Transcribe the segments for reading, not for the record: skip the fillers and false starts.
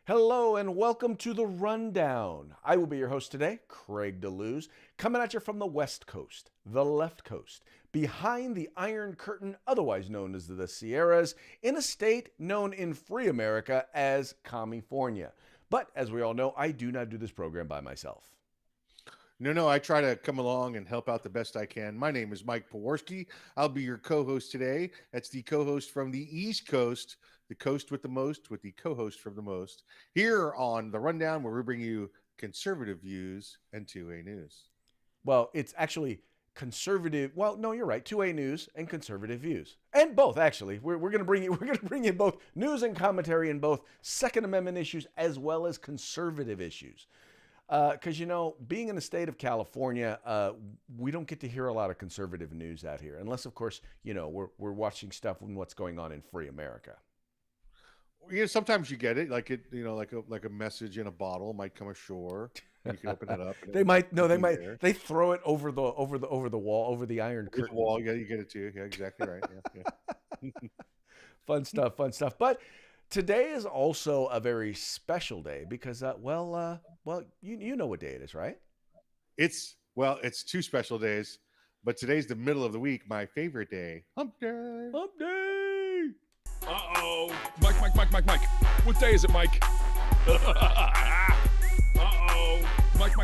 Hello and welcome to the Rundown. I will be your host today, Craig DeLuz, coming at you from the West Coast, the left coast, behind the Iron Curtain, otherwise known as the Sierras, in a state known in free America as California. But as we all know, I do not do this program by myself. No, I try to come along and help out the best I can. My name is Mike Pewarski. I'll be your co-host today. That's the co-host from the East Coast, the coast with the most, with the co-host from the most, here on The Rundown, where we bring you conservative views and 2A news. Well, it's actually conservative. Well, no, you're right. 2A news and conservative views, and both actually. We're going to bring you. We're going to bring you both news and commentary in both Second Amendment issues as well as conservative issues. Because, being in the state of California, we don't get to hear a lot of conservative news out here, unless, of course, we're watching stuff on what's going on in free America. Sometimes you get it, like like a message in a bottle might come ashore. You can open it up. They throw it over the wall, over the Iron Curtain. Wall, yeah, you get it too. Yeah, exactly right. Yeah. Fun stuff. But today is also a very special day because, you know what day it is, right? It's two special days, but today's the middle of the week. My favorite day, Hump Day. Hump Day. Uh-oh. Mike. What day is it, Mike? Uh-oh. Mike.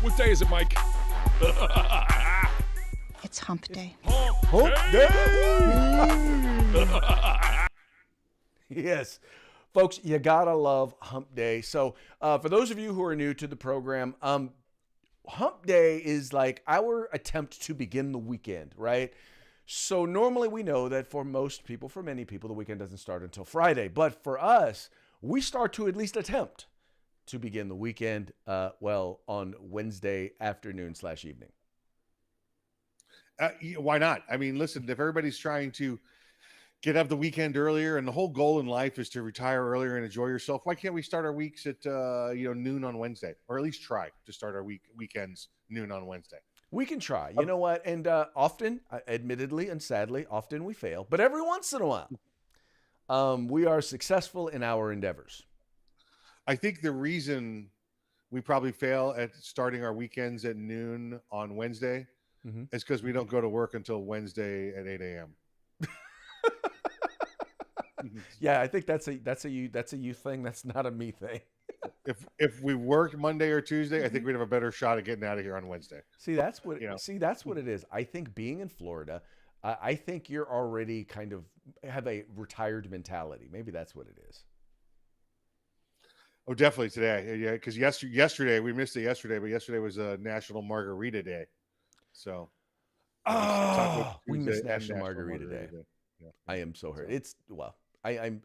What day is it, Mike? It's Hump Day. Hump Day! Yes. Folks, you gotta love Hump Day. So for those of you who are new to the program, Hump Day is like our attempt to begin the weekend, right? So normally we know that for most people, for many people, the weekend doesn't start until Friday. But for us, we start to at least attempt to begin the weekend, on Wednesday afternoon/evening. Why not? I mean, listen, if everybody's trying to get up the weekend earlier and the whole goal in life is to retire earlier and enjoy yourself, why can't we start our weeks at noon on Wednesday, or at least try to start our weekends noon on Wednesday? We can try. You know what? And often, admittedly and sadly, often we fail. But every once in a while, we are successful in our endeavors. I think the reason we probably fail at starting our weekends at noon on Wednesday is because we don't go to work until Wednesday at 8 a.m. Yeah, I think that's a you thing. That's not a me thing. If we worked Monday or Tuesday, I think we'd have a better shot at getting out of here on Wednesday. That's what it is. I think being in Florida, I think you're already kind of have a retired mentality. Maybe that's what it is. Oh, definitely today. Yeah, because yesterday we missed it yesterday, but yesterday was a National Margarita Day. So we missed National Margarita Day. Yeah. I am so hurt. I'm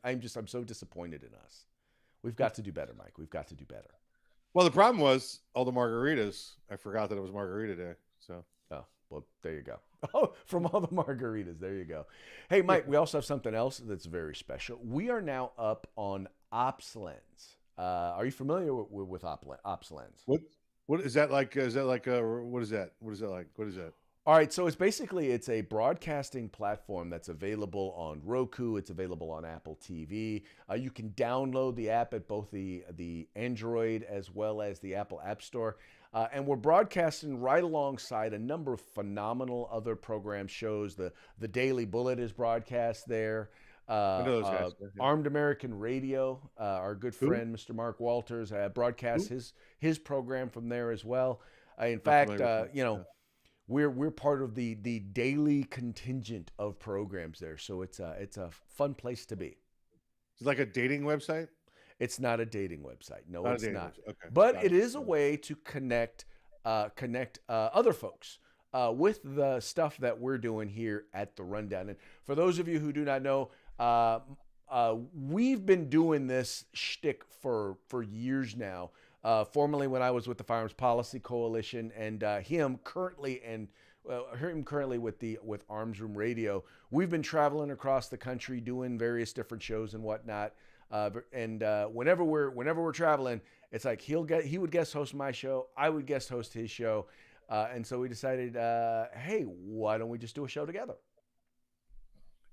so disappointed in us. We've got to do better, Mike. We've got to do better. Well, the problem was all the margaritas. I forgot that it was Margarita Day. So, there you go. Oh, from all the margaritas, there you go. Hey, Mike, we also have something else that's very special. We are now up on OpsLens. Are you familiar with OpsLens? What is that like? Is that like what is that? What is that like? What is that? All right, so it's a broadcasting platform that's available on Roku. It's available on Apple TV. You can download the app at both the Android as well as the Apple App Store. And we're broadcasting right alongside a number of phenomenal other program shows. The Daily Bullet is broadcast there. Armed American Radio, our good friend Mr. Mark Walters broadcasts his program from there as well. In fact, we're part of the daily contingent of programs there, so it's a fun place to be. It's like a dating website. It's not a dating website. No, it's not. Okay. But it is a way to connect other folks with the stuff that we're doing here at the Rundown. And for those of you who do not know, we've been doing this shtick for years now. Formerly when I was with the Firearms Policy Coalition, and him currently with Arms Room Radio. We've been traveling across the country doing various different shows and whatnot. Whenever we're traveling, it's like he would guest host my show, I would guest host his show, and so we decided, hey, why don't we just do a show together?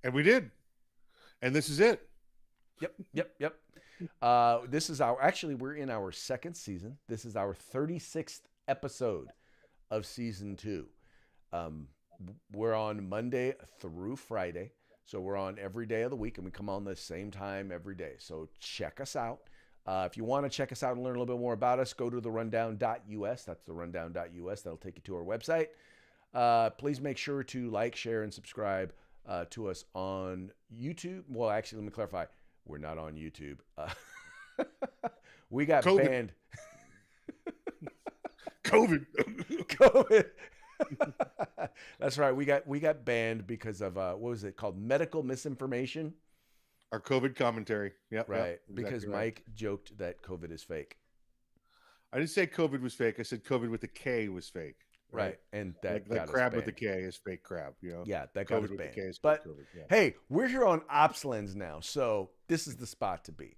And we did, and this is it. Yep. This is we're in our second season. This is our 36th episode of season 2. We're on Monday through Friday. So we're on every day of the week, and we come on the same time every day. So check us out. If you want to check us out and learn a little bit more about us, go to therundown.us. That's therundown.us. That'll take you to our website. Please make sure to like, share, and subscribe to us on YouTube. Well, actually, let me clarify. We're not on YouTube. We got COVID. banned. COVID. That's right. We got banned because of what was it called? Medical misinformation. Our COVID commentary. Yep. Right. Yep, Because exactly right. Mike joked that COVID is fake. I didn't say COVID was fake. I said COVID with a K was fake. Right. And that like got us crab with banned. the K is fake crab. You know. Yeah, that got COVID us with the banned. K is fake But COVID. Yeah. hey, we're here on OpsLens now, so this is the spot to be.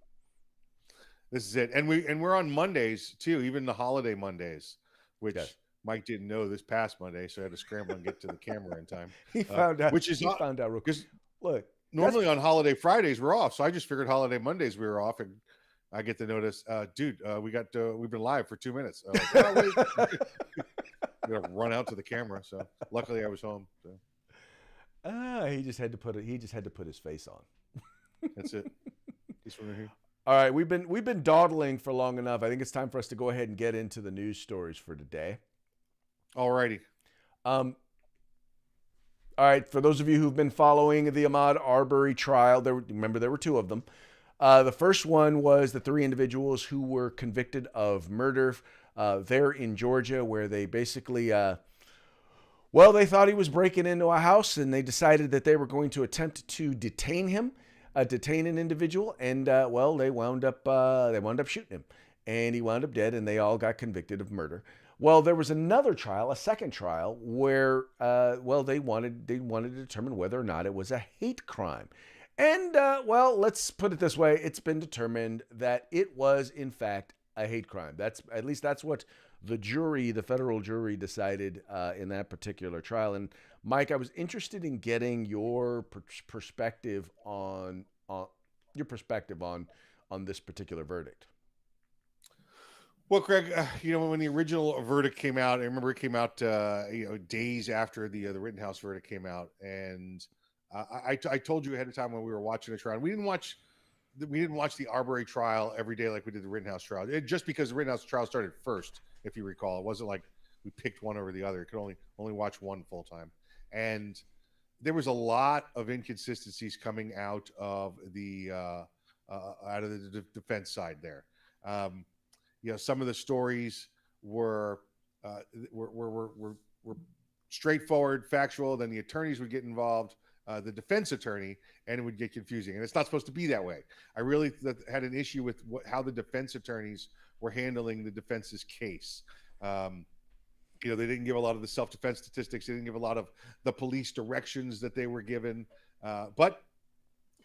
This is it, and we're on Mondays too, even the holiday Mondays, which Yes. Mike didn't know this past Monday, so I had to scramble and get to the camera in time. He found out. which is he not- found out real quick. Because Look, normally on holiday Fridays we're off, so I just figured holiday Mondays we were off, and I get the notice, dude, we've been live for 2 minutes. I'm like, oh, wait. I'm gonna run out to the camera. So luckily I was home. So he just had to put his face on. that's it. This one right here. All right, we've been dawdling for long enough. I think it's time for us to go ahead and get into the news stories for today. Alrighty. All right, for those of you who've been following the Ahmaud Arbery trial, remember there were 2 of them. The first one was the 3 individuals who were convicted of murder there in Georgia, where they basically, they thought he was breaking into a house, and they decided that they were going to attempt to detain an individual, and they wound up shooting him, and he wound up dead, and they all got convicted of murder. Well, there was another trial, a second trial, where they wanted to determine whether or not it was a hate crime. And let's put it this way, it's been determined that it was in fact a hate crime. That's what the federal jury decided in that particular trial. And Mike, I was interested in getting your perspective on this particular verdict. Well, Craig, when the original verdict came out, I remember it came out, days after the Rittenhouse verdict came out, and I told you ahead of time when we were watching the trial. We didn't watch the Arbery trial every day like we did the Rittenhouse trial. Just because the Rittenhouse trial started first, if you recall, it wasn't like we picked one over the other. You could only watch one full time, and there was a lot of inconsistencies coming out of the defense side there. Some of the stories were straightforward, factual. Then the attorneys would get involved, the defense attorney, and it would get confusing. And it's not supposed to be that way. I really had an issue with how the defense attorneys were handling the defense's case. They didn't give a lot of the self-defense statistics. They didn't give a lot of the police directions that they were given. But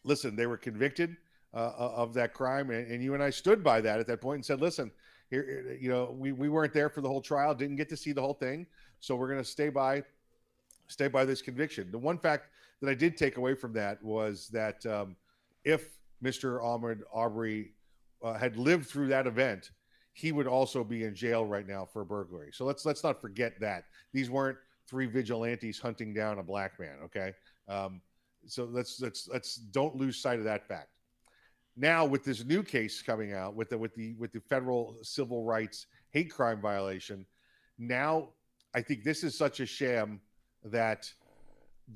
listen, they were convicted of that crime, and you and I stood by that at that point and said, listen, here, we weren't there for the whole trial, didn't get to see the whole thing, so we're going to stay by this conviction. The one fact that I did take away from that was that if Mr. Ahmaud Arbery had lived through that event, he would also be in jail right now for burglary. So let's not forget that these weren't 3 vigilantes hunting down a black man. Okay, so let's don't lose sight of that fact. Now, with this new case coming out with the federal civil rights hate crime violation, now I think this is such a sham that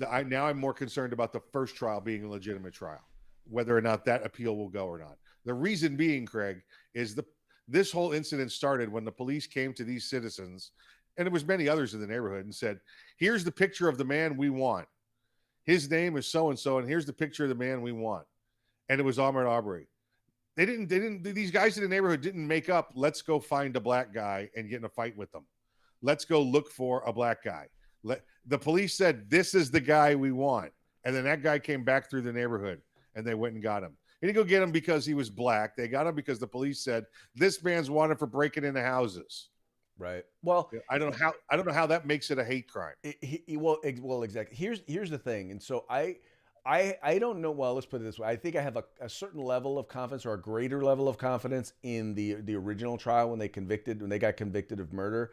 I'm more concerned about the first trial being a legitimate trial, whether or not that appeal will go or not. The reason being, Craig, is this whole incident started when the police came to these citizens, and there was many others in the neighborhood, and said, "Here's the picture of the man we want. His name is so and so, and here's the picture of the man we want." And it was Ahmaud Arbery. These guys in the neighborhood didn't make up, let's go find a black guy and get in a fight with them. Let's go look for a black guy. The police said, this is the guy we want. And then that guy came back through the neighborhood, and they went and got him. They didn't go get him because he was black. They got him because the police said, this man's wanted for breaking into houses. Right. Well, I don't know how that makes it a hate crime. Well, exactly. Here's the thing. And so I don't know. Well, let's put it this way. I think I have a certain level of confidence, or a greater level of confidence, in the original trial when they got convicted of murder.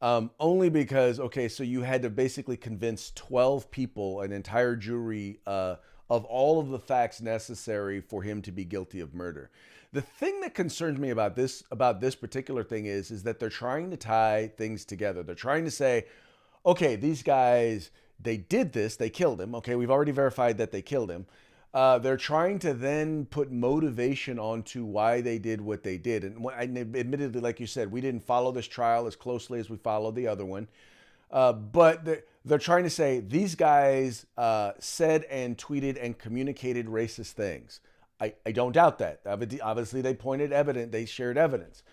Only because, okay, so you had to basically convince 12 people, an entire jury, of all of the facts necessary for him to be guilty of murder. The thing that concerns me about this particular thing is that they're trying to tie things together. They're trying to say, okay, these guys, they did this, they killed him. Okay, we've already verified that they killed him. They're trying to then put motivation onto why they did what they did. And admittedly, like you said, we didn't follow this trial as closely as we followed the other one. But they're trying to say these guys said and tweeted and communicated racist things. I don't doubt that. Obviously, they shared evidence.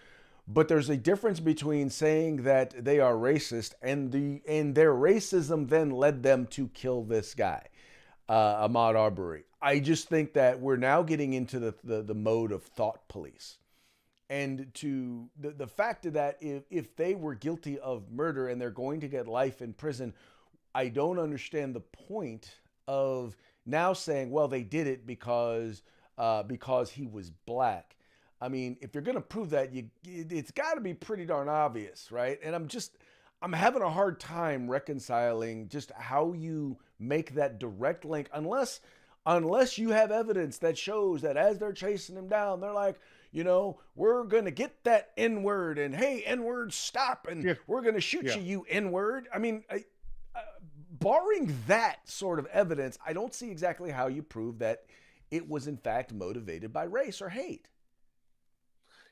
But there's a difference between saying that they are racist and their racism then led them to kill this guy, Ahmaud Arbery. I just think that we're now getting into the mode of thought police. And to the fact of that, if they were guilty of murder and they're going to get life in prison, I don't understand the point of now saying, well, they did it because he was black. I mean, if you're going to prove that, it's got to be pretty darn obvious, right? And I'm having a hard time reconciling just how you make that direct link, unless you have evidence that shows that as they're chasing him down, they're like, we're going to get that N-word, and hey, N-word, stop, and we're going to shoot you N-word. I mean, barring that sort of evidence, I don't see exactly how you prove that it was in fact motivated by race or hate.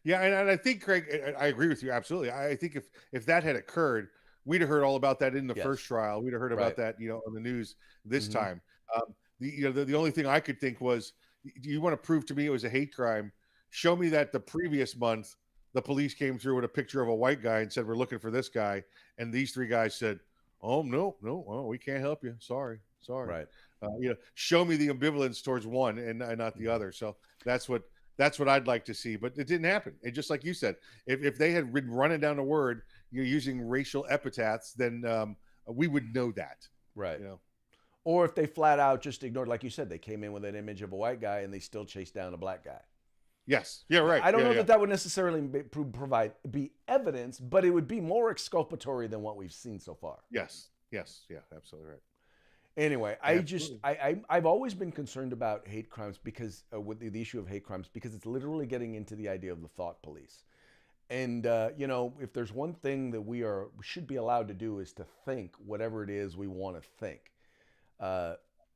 Yeah, and I think, Craig, I agree with you absolutely. I think if that had occurred, we'd have heard all about that in the first trial. We'd have heard about that, on the news this time. The only thing I could think was, you want to prove to me it was a hate crime? Show me that the previous month the police came through with a picture of a white guy and said, we're looking for this guy, and these three guys said, oh no, we can't help you. Sorry. Right. Show me the ambivalence towards one and not the other. So that's what I'd like to see, but it didn't happen. And just like you said, if they had been running down a word, using racial epithets, then we would know that. Right. Or if they flat out just ignored, like you said, they came in with an image of a white guy and they still chased down a black guy. Yes. Yeah, right. I don't know that would necessarily be evidence, but it would be more exculpatory than what we've seen so far. Yes. Yeah, absolutely right. Anyway, I've always been concerned about hate crimes because with the issue of hate crimes, because it's literally getting into the idea of the thought police. And if there's one thing that we should be allowed to do, is to think whatever it is we want to think.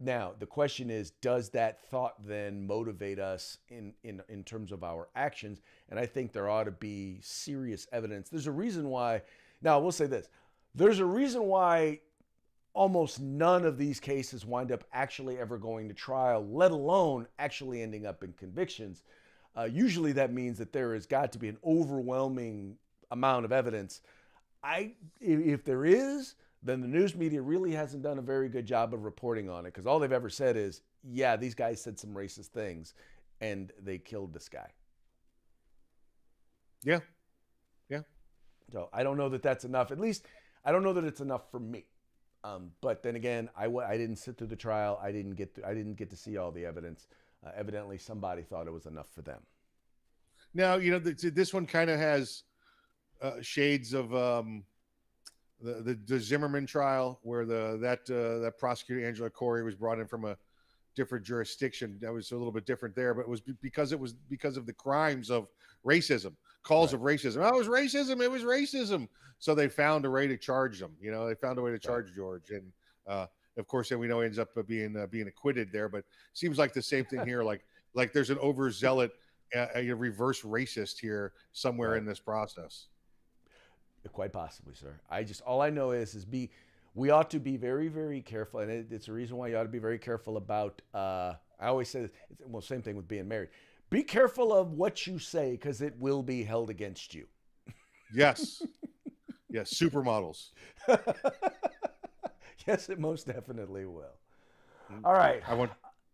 Now the question is, does that thought then motivate us in terms of our actions? And I think there ought to be serious evidence. There's a reason why. Now I will say this: there's a reason why almost none of these cases wind up actually ever going to trial, let alone actually ending up in convictions. Usually that means that there has got to be an overwhelming amount of evidence. If there is, then the news media really hasn't done a very good job of reporting on it, because all they've ever said is, yeah, these guys said some racist things and they killed this guy. Yeah. So I don't know that that's enough. At least I don't know that it's enough for me. But then again, I didn't sit through the trial. I didn't get to see all the evidence. Evidently, somebody thought it was enough for them. Now, this one kind of has shades of the Zimmerman trial, where that prosecutor Angela Corey was brought in from a different jurisdiction. That was a little bit different there, but it was because of the crimes of racism, calls of racism. Oh, it was racism. It was racism. So they found a way to charge them. They found a way to charge George, and of course, then we know he ends up being acquitted there. But it seems like the same thing here. Like there's an overzealot, a reverse racist here somewhere in this process. Quite possibly, sir. All I know is we ought to be very, very careful, and it's a reason why you ought to be very careful about. I always say, same thing with being married. Be careful of what you say, because it will be held against you. Yes. Yes, supermodels. Yes, it most definitely will. All right.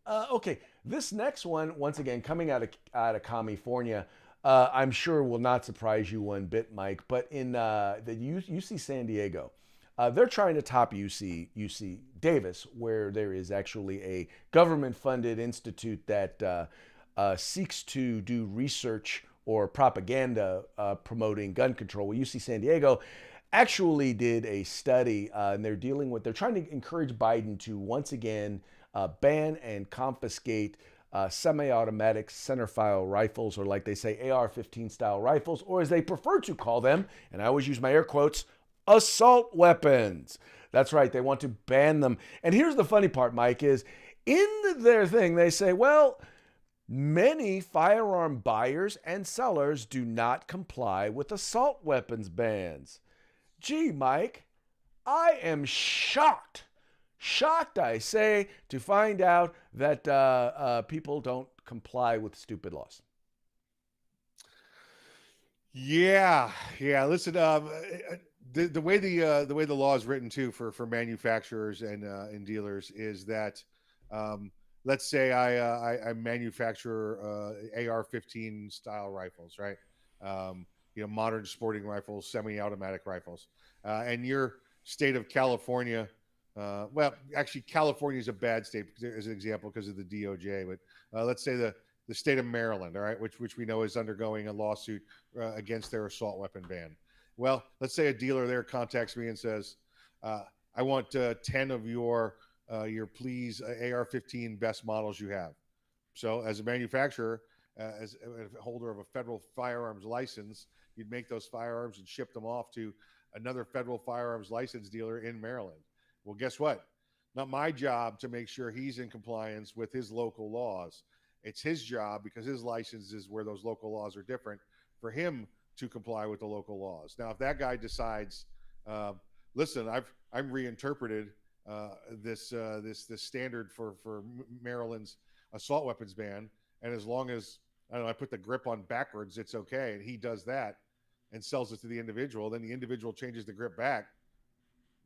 Okay, this next one, once again, coming out of California, I'm sure will not surprise you one bit, Mike. But in the UC San Diego, They're trying to top UC Davis, where there is actually a government-funded institute that seeks to do research or propaganda promoting gun control. Well, UC San Diego actually did a study, and they're trying to encourage Biden to once again ban and confiscate semi-automatic centerfire rifles, or like they say, AR-15 style rifles, or as they prefer to call them, and I always use my air quotes, assault weapons. That's right, they want to ban them. And here's the funny part, Mike, is in their thing, they say, well, many firearm buyers and sellers do not comply with assault weapons bans. Gee, Mike, I am shocked, I say, to find out that people don't comply with stupid laws. Yeah. Listen, the way the law is written too for manufacturers and dealers is that, let's say I manufacture AR-15 style rifles, right? Modern sporting rifles, semi-automatic rifles, and your state of California. Well, actually, California is a bad state as an example because of the DOJ. But let's say the state of Maryland, all right, which we know is undergoing a lawsuit against their assault weapon ban. Well, let's say a dealer there contacts me and says, "I want 10 of your please AR-15 best models you have." So, as a manufacturer, as a holder of a federal firearms license, you'd make those firearms and ship them off to another federal firearms license dealer in Maryland. Well, guess what? Not my job to make sure he's in compliance with his local laws. It's his job, because his license is where those local laws are different, for him to comply with the local laws. Now, if that guy decides, listen, I'm reinterpreted this standard for Maryland's assault weapons ban, and as long as I put the grip on backwards, it's okay, and he does that and sells it to the individual, then the individual changes the grip back.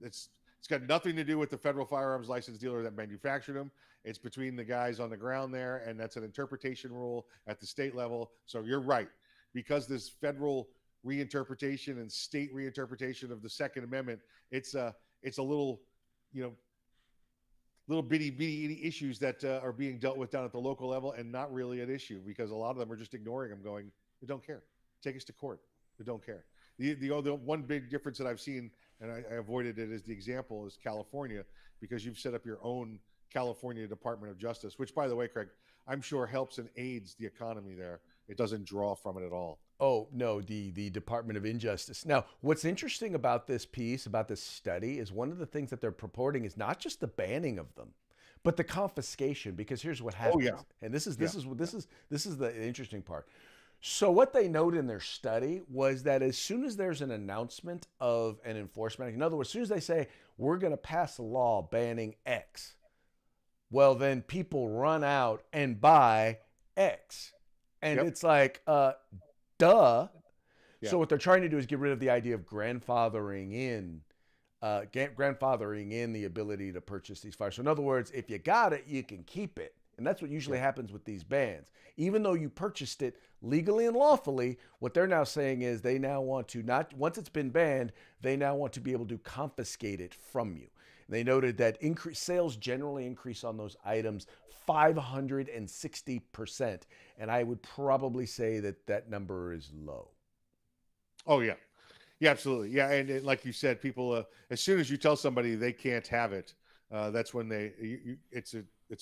It's got nothing to do with the federal firearms license dealer that manufactured them. It's between the guys on the ground there, and that's an interpretation rule at the state level. So you're right, because this federal reinterpretation and state reinterpretation of the Second Amendment, it's a little, little bitty issues that are being dealt with down at the local level, and not really an issue, because a lot of them are just ignoring them, going, "We don't care. Take us to court. We don't care." The one big difference that I've seen, and I avoided it as the example, is California, because you've set up your own California Department of Justice, which, by the way, Craig, I'm sure helps and aids the economy there. It doesn't draw from it at all. Oh, no, the Department of Injustice. Now, what's interesting about this piece, about this study, is one of the things that they're purporting is not just the banning of them, but the confiscation, because here's what happens. Oh, yeah. And this is the interesting part. So what they note in their study was that as soon as there's an announcement of an enforcement, in other words, as soon as they say, we're going to pass a law banning X, well, then people run out and buy X. And it's like, duh. Yeah. So what they're trying to do is get rid of the idea of grandfathering in the ability to purchase these firearms. So in other words, if you got it, you can keep it. And that's what usually happens with these bans. Even though you purchased it legally and lawfully, what they're now saying is they now want to not, once it's been banned, they now want to be able to confiscate it from you. And they noted that sales generally increase on those items 560%. And I would probably say that number is low. Oh, yeah. Yeah, absolutely. Yeah. And like you said, people, as soon as you tell somebody they can't have it, that's when it's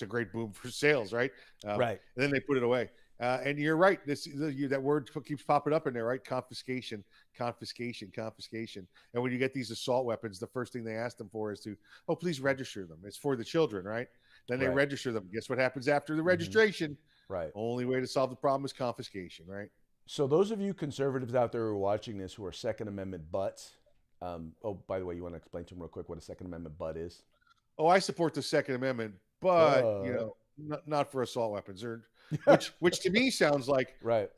a great boom for sales, right? Right. And then they put it away. And you're right. That word keeps popping up in there, right? Confiscation. And when you get these assault weapons, the first thing they ask them for is please register them. It's for the children, right? Then they register them. Guess what happens after the registration? Right. Only way to solve the problem is confiscation, right? So those of you conservatives out there who are watching this, who are Second Amendment butts, by the way, you want to explain to them real quick what a Second Amendment butt is? Oh, I support the Second Amendment, but not for assault weapons, which to me sounds like right.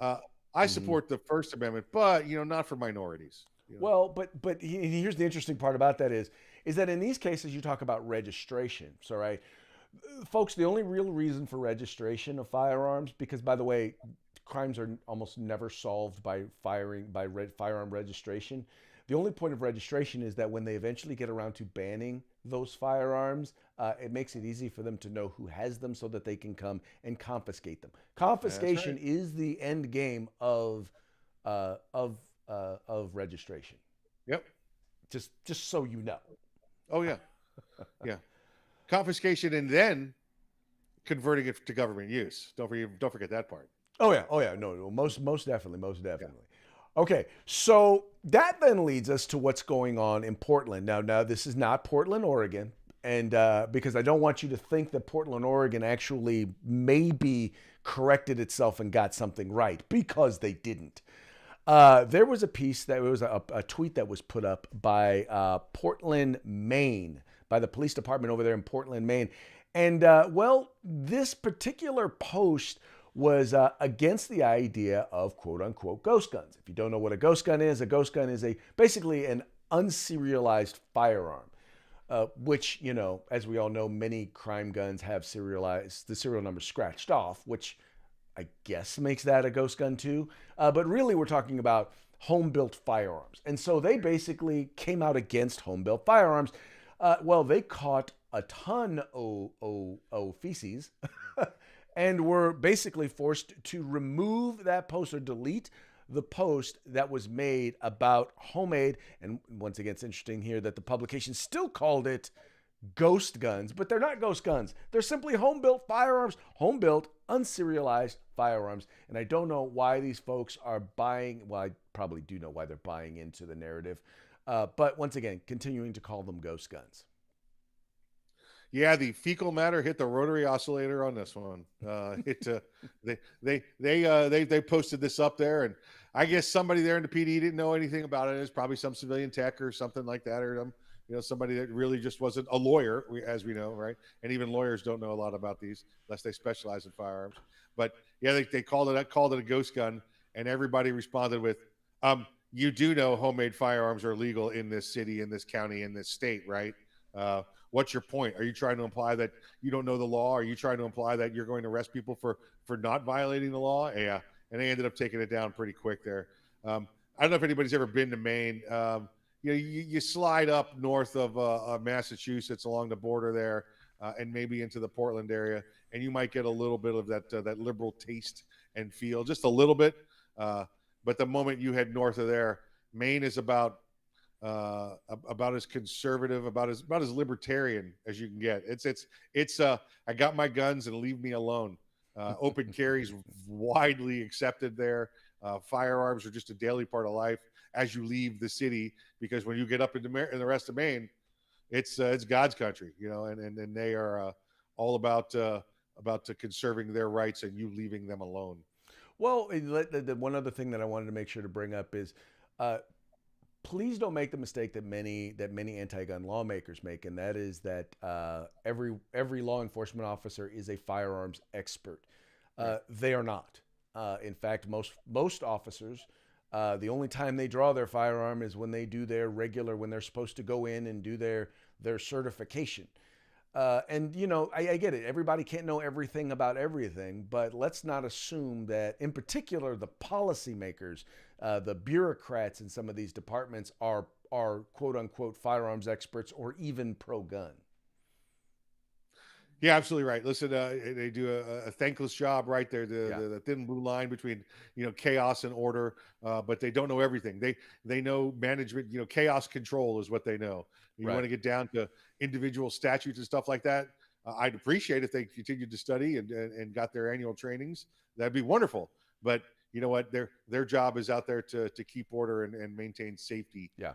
I support the First Amendment, but not for minorities. Well, but here's the interesting part about that is that in these cases you talk about registration. So right, folks, the only real reason for registration of firearms, because by the way, crimes are almost never solved by firearm registration. The only point of registration is that when they eventually get around to banning those firearms, it makes it easy for them to know who has them so that they can come and confiscate them. Confiscation is the end game of registration. Yep. Just so you know. Oh yeah, yeah. Confiscation and then converting it to government use. Don't forget that part. Oh yeah. No, most definitely. Yeah. Okay, so that then leads us to what's going on in Portland. Now this is not Portland, Oregon, and because I don't want you to think that Portland, Oregon actually maybe corrected itself and got something right, because they didn't. There was a piece that was a tweet that was put up by Portland, Maine, by the police department over there in Portland, Maine. And this particular post was against the idea of quote unquote ghost guns. If you don't know what a ghost gun is basically an unserialized firearm, which, as we all know, many crime guns have the serial number scratched off, which I guess makes that a ghost gun too. But really we're talking about home-built firearms. And so they basically came out against home-built firearms. They caught a ton of feces and were basically forced to remove that post or delete the post that was made about homemade. And once again, it's interesting here that the publication still called it ghost guns, but they're not ghost guns. They're simply home-built firearms, home-built, unserialized firearms. And I don't know why these folks are buying, well, I probably do know why they're buying into the narrative. But once again, continuing to call them ghost guns. Yeah, the fecal matter hit the rotary oscillator on this one. They posted this up there, and I guess somebody there in the PD didn't know anything about it. It's probably some civilian tech or something like that, or somebody that really just wasn't a lawyer, as we know, right? And even lawyers don't know a lot about these unless they specialize in firearms. But yeah, they called it a ghost gun, and everybody responded with, "You do know homemade firearms are legal in this city, in this county, in this state, right? What's your point? Are you trying to imply that you don't know the law? Are you trying to imply that you're going to arrest people for not violating the law?" Yeah, and they ended up taking it down pretty quick there. I don't know if anybody's ever been to Maine. You slide up north of Massachusetts along the border there, and maybe into the Portland area, and you might get a little bit of that liberal taste and feel, just a little bit. But the moment you head north of there, Maine is about as conservative, about as libertarian as you can get. It's I got my guns and leave me alone. Open carry's widely accepted there. Firearms are just a daily part of life as you leave the city, because when you get up in the rest of Maine, it's God's country, and they are all about conserving their rights and you leaving them alone. Well, the one other thing that I wanted to make sure to bring up is, please don't make the mistake that many anti-gun lawmakers make, and that is that every law enforcement officer is a firearms expert. They are not. In fact, most officers, the only time they draw their firearm is when they do when they're supposed to go in and do their certification. And I get it. Everybody can't know everything about everything, but let's not assume that, in particular, the policymakers, the bureaucrats in some of these departments are quote unquote firearms experts or even pro-gun. Yeah, absolutely right. Listen, they do a thankless job right there. The thin blue line between chaos and order, but they don't know everything. They know management. Chaos control is what they know. You want to get down to individual statutes and stuff like that. I'd appreciate if they continued to study and got their annual trainings. That'd be wonderful. But you know what? Their job is out there to keep order and maintain safety. Yeah.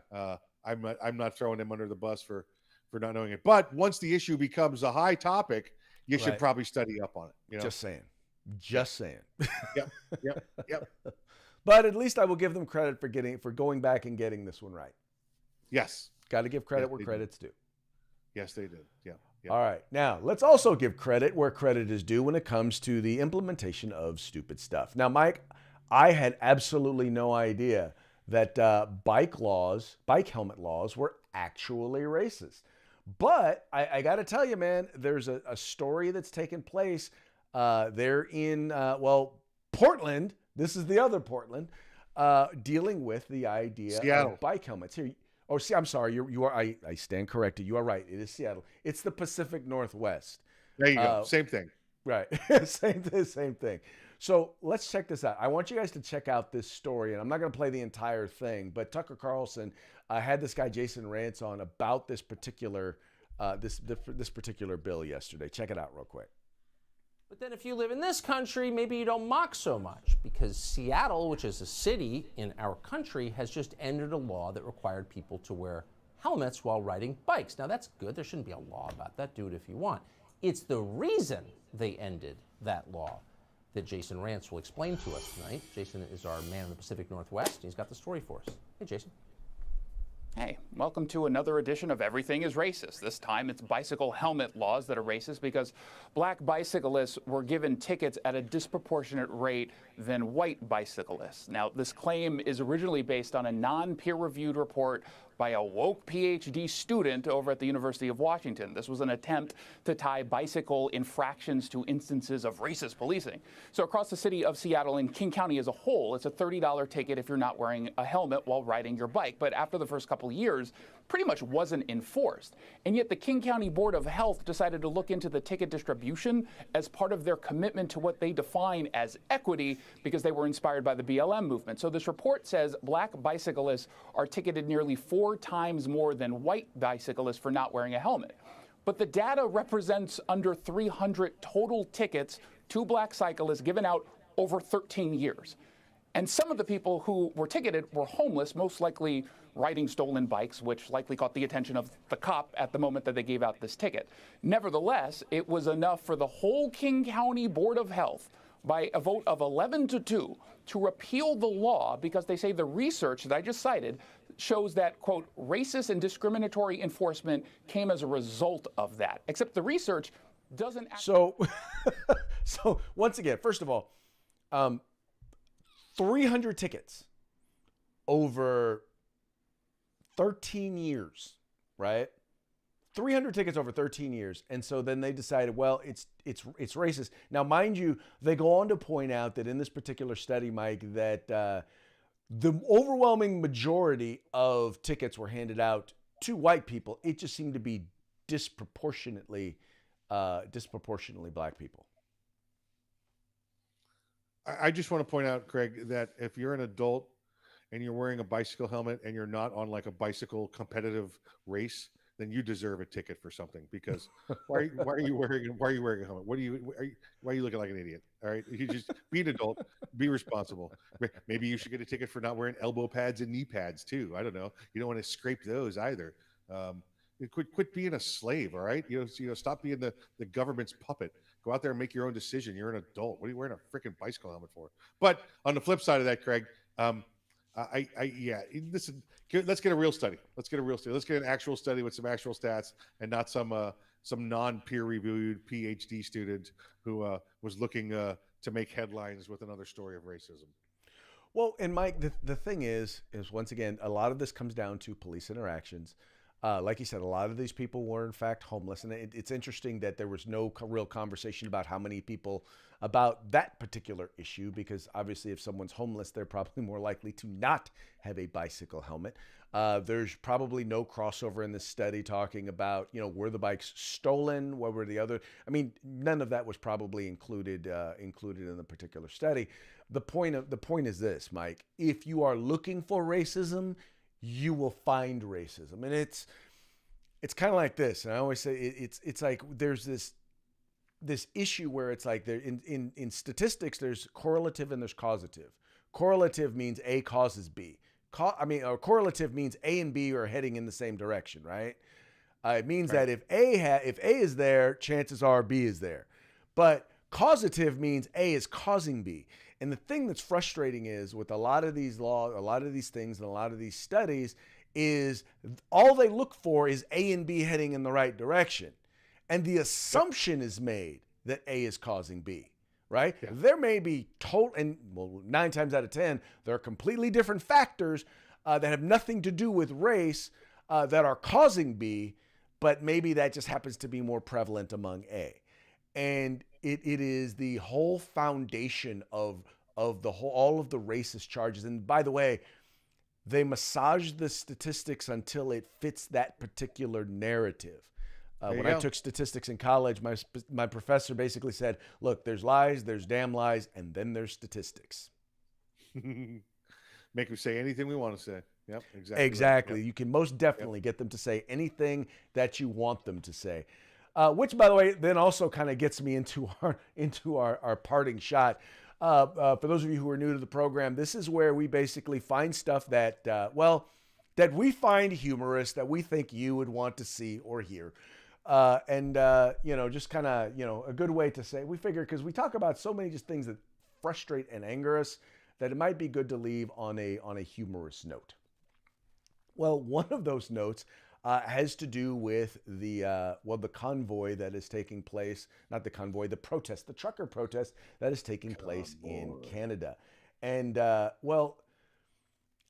I'm not throwing them under the bus for not knowing it. But once the issue becomes a high topic, you should probably study up on it. Just saying. Yep. But at least I will give them credit for going back and getting this one right. Yes. Got to give credit where credit's due. Yes, they did. Yeah. All right. Now, let's also give credit where credit is due when it comes to the implementation of stupid stuff. Now, Mike, I had absolutely no idea that bike helmet laws were actually racist. But I got to tell you, man, there's a story that's taken place there in, Portland, This is the other Portland, dealing with the idea Seattle. of bike helmets. Here, oh, see, I'm sorry. You are. I stand corrected. You are right. It is Seattle. It's the Pacific Northwest. There you go. Same thing. Right. Same thing. So let's check this out. I want you guys to check out this story, and I'm not going to play the entire thing, but Tucker Carlson had this guy Jason Rantz on about this particular this particular bill yesterday. Check it out real quick. But then if you live in this country, maybe you don't mock so much, because Seattle, which is a city in our country, has just ended a law that required people to wear helmets while riding bikes. Now that's good. There shouldn't be a law about that. Do it if you want. It's the reason they ended that law that Jason Rantz will explain to us tonight. Jason is our man in the Pacific Northwest. He's got the story for us. Hey, Jason. Hey, welcome to another edition of Everything is Racist. This time it's bicycle helmet laws that are racist because black bicyclists were given tickets at a disproportionate rate than white bicyclists. Now, this claim is originally based on a non-peer-reviewed report by a woke PhD student over at the University of Washington. This was an attempt to tie bicycle infractions to instances of racist policing. So across the city of Seattle and King County as a whole, it's a $30 ticket if you're not wearing a helmet while riding your bike. But after the first couple of years, pretty much wasn't enforced. And yet the King County Board of Health decided to look into the ticket distribution as part of their commitment to what they define as equity, because they were inspired by the BLM movement. So this report says black bicyclists are ticketed nearly 4 times more than white bicyclists for not wearing a helmet. But the data represents under 300 total tickets to black cyclists given out over 13 years. And some of the people who were ticketed were homeless, most likely riding stolen bikes, which likely caught the attention of the cop at the moment that they gave out this ticket. Nevertheless, it was enough for the whole King County Board of Health, by a vote of 11-2, to repeal the law, because they say the research that I just cited shows that, quote, racist and discriminatory enforcement came as a result of that. Except the research doesn't So once again, first of all, 300 tickets over 13 years, right? 300 tickets over 13 years. And so then they decided, well, it's racist. Now, mind you, they go on to point out that in this particular study, Mike, that the overwhelming majority of tickets were handed out to white people. It just seemed to be disproportionately black people. I just want to point out, Craig, that if you're an adult and you're wearing a bicycle helmet and you're not on like a bicycle competitive race, then you deserve a ticket for something, because why are you wearing a helmet? Why are you looking like an idiot? All right, you just be an adult, be responsible. Maybe you should get a ticket for not wearing elbow pads and knee pads too. I don't know. You don't want to scrape those either. Quit being a slave. All right, stop being the government's puppet. Go out there and make your own decision. You're an adult. What are you wearing a freaking bicycle helmet for? But on the flip side of that, Craig, listen, let's get a real study. Let's get an actual study with some actual stats, and not some non-peer-reviewed PhD student who was looking to make headlines with another story of racism. Well, and Mike, the thing is once again, a lot of this comes down to police interactions. Like you said, a lot of these people were in fact homeless, and it's interesting that there was no real conversation about how many people about that particular issue, because obviously if someone's homeless, they're probably more likely to not have a bicycle helmet. There's probably no crossover in this study talking about, were the bikes stolen? What were the other? I mean, none of that was probably included in the particular study. The point is this, Mike: if you are looking for racism, you will find racism. And it's kind of like this. And I always say it's like there's this issue where it's like there in statistics, there's correlative and there's causative. Correlative means A causes B. Correlative means A and B are heading in the same direction, right? It means that if A is there, chances are B is there. But causative means A is causing B. And the thing that's frustrating is with a lot of these laws, a lot of these things, and a lot of these studies is all they look for is A and B heading in the right direction. And the assumption is made that A is causing B, right? Yeah. There may be 9 times out of 10, there are completely different factors that have nothing to do with race that are causing B, but maybe that just happens to be more prevalent among A. And it is the whole foundation of of all of the racist charges. And by the way, they massage the statistics until it fits that particular narrative. When I took statistics in college, my professor basically said, look, there's lies, there's damn lies, and then there's statistics. Make them say anything we want to say. Yep, exactly. Exactly. Right. Yep. You can most definitely get them to say anything that you want them to say. Which, by the way, then also kind of gets me into our parting shot. For those of you who are new to the program, this is where we basically find stuff that, that we find humorous, that we think you would want to see or hear. Just kind of, a good way to say, we figure, because we talk about so many just things that frustrate and anger us, that it might be good to leave on a humorous note. Well, one of those notes has to do with the convoy that is taking place, not the convoy, the protest, the trucker protest that is taking place in Canada. And,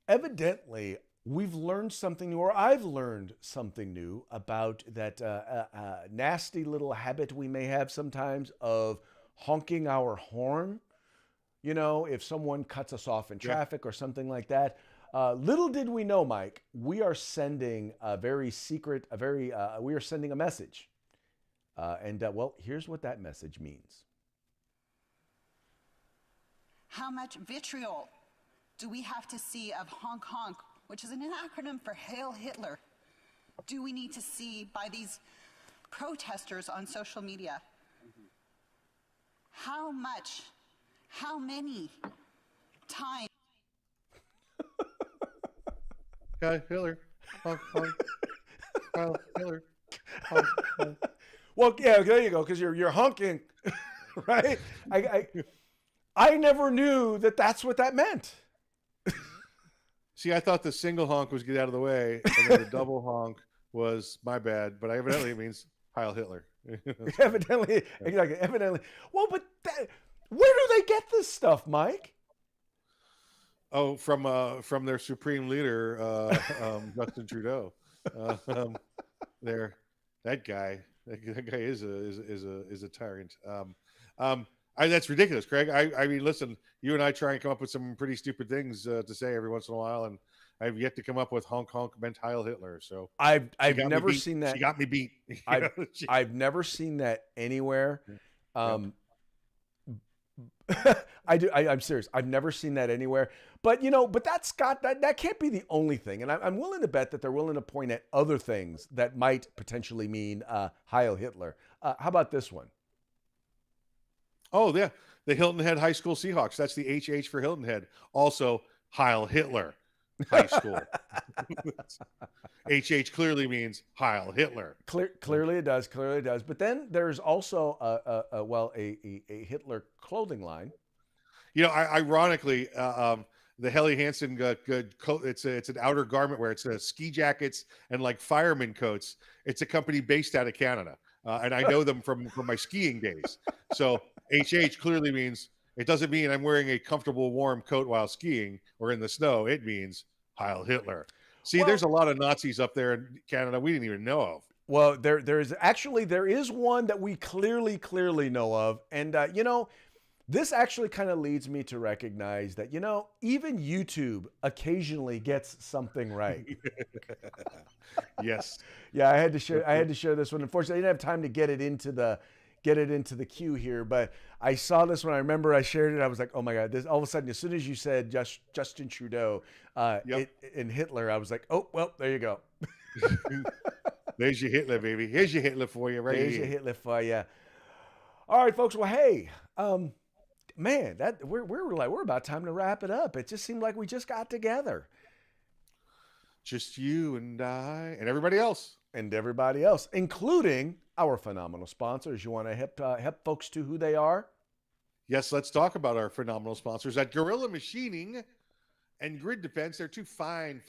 evidently, we've learned something new, or I've learned something new about that nasty little habit we may have sometimes of honking our horn. If someone cuts us off in traffic or something like that. Little did we know, Mike, we are sending we are sending a message. Here's what that message means. How much vitriol do we have to see of honk honk, which is an acronym for Hail Hitler, do we need to see by these protesters on social media? How many times? Hitler. Honk, honk. Hitler. Honk, honk. Well, yeah, there you go, because you're honking, right? I never knew that that's what that meant. See, I thought the single honk was get out of the way, and then the double honk was my bad, but evidently it means Heil Hitler. Evidently, exactly. Evidently. Well, but where do they get this stuff, Mike? Oh, from their supreme leader, Justin Trudeau. That guy is a tyrant. That's ridiculous, Craig. I mean, listen, you and I try and come up with some pretty stupid things to say every once in a while, and I've yet to come up with honk honk meant Heil Hitler. So I've never seen that. She got me beat. I've never seen that anywhere. I'm serious. I've never seen that anywhere. But but that can't be the only thing. And I'm willing to bet that they're willing to point at other things that might potentially mean Heil Hitler. How about this one? Oh, yeah. The Hilton Head High School Seahawks. That's the HH for Hilton Head. Also, Heil Hitler High School. HH clearly means Heil Hitler. Clearly it does. Clearly it does. But then there's also a Hitler clothing line. Ironically, the Helly Hansen, it's an outer garment where it's ski jackets and like fireman coats. It's a company based out of Canada. And I know them from my skiing days. So HH clearly means, it doesn't mean I'm wearing a comfortable warm coat while skiing or in the snow. It means Heil Hitler. See, there's a lot of Nazis up there in Canada we didn't even know of. Well, there is one that we clearly know of. And, this actually kind of leads me to recognize that, even YouTube occasionally gets something right. Yes. Yeah, I had to share this one. Unfortunately, I didn't have time to get it into the queue here, but I saw this one. I remember I shared it. I was like, oh my God, this all of a sudden, as soon as you said Justin Trudeau and Hitler, I was like, oh, well, there you go. There's your Hitler, baby. Here's your Hitler for you right here. There's your Hitler for you. All right, folks. Well, hey, man, we're about time to wrap it up. It just seemed like we just got together. Just you and I and everybody else. And everybody else, including our phenomenal sponsors. You want to help folks to who they are? Yes, let's talk about our phenomenal sponsors at Gorilla Machining and Grid Defense. They're two fine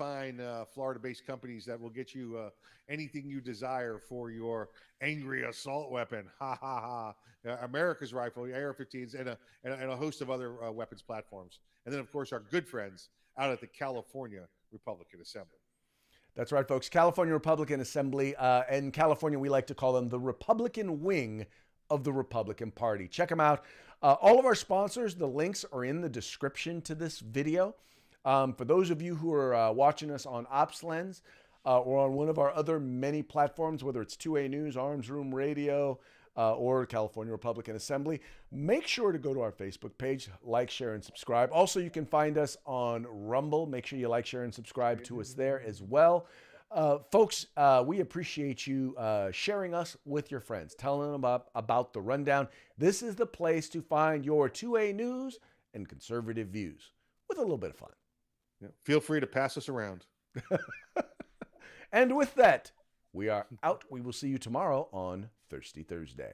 Florida-based companies that will get you anything you desire for your angry assault weapon. Ha, ha, ha. America's Rifle, AR-15s, and a host of other weapons platforms. And then, of course, our good friends out at the California Republican Assembly. That's right, folks. California Republican Assembly. In California, we like to call them the Republican wing of the Republican Party. Check them out. All of our sponsors, the links are in the description to this video. For those of you who are watching us on OpsLens or on one of our other many platforms, whether it's 2A News, Arms Room Radio, or California Republican Assembly, make sure to go to our Facebook page, like, share, and subscribe. Also, you can find us on Rumble. Make sure you like, share, and subscribe to us there as well. Folks, we appreciate you sharing us with your friends, telling them about the rundown. This is the place to find your 2A news and conservative views with a little bit of fun. Yeah. Feel free to pass us around. And with that, we are out. We will see you tomorrow on Thirsty Thursday.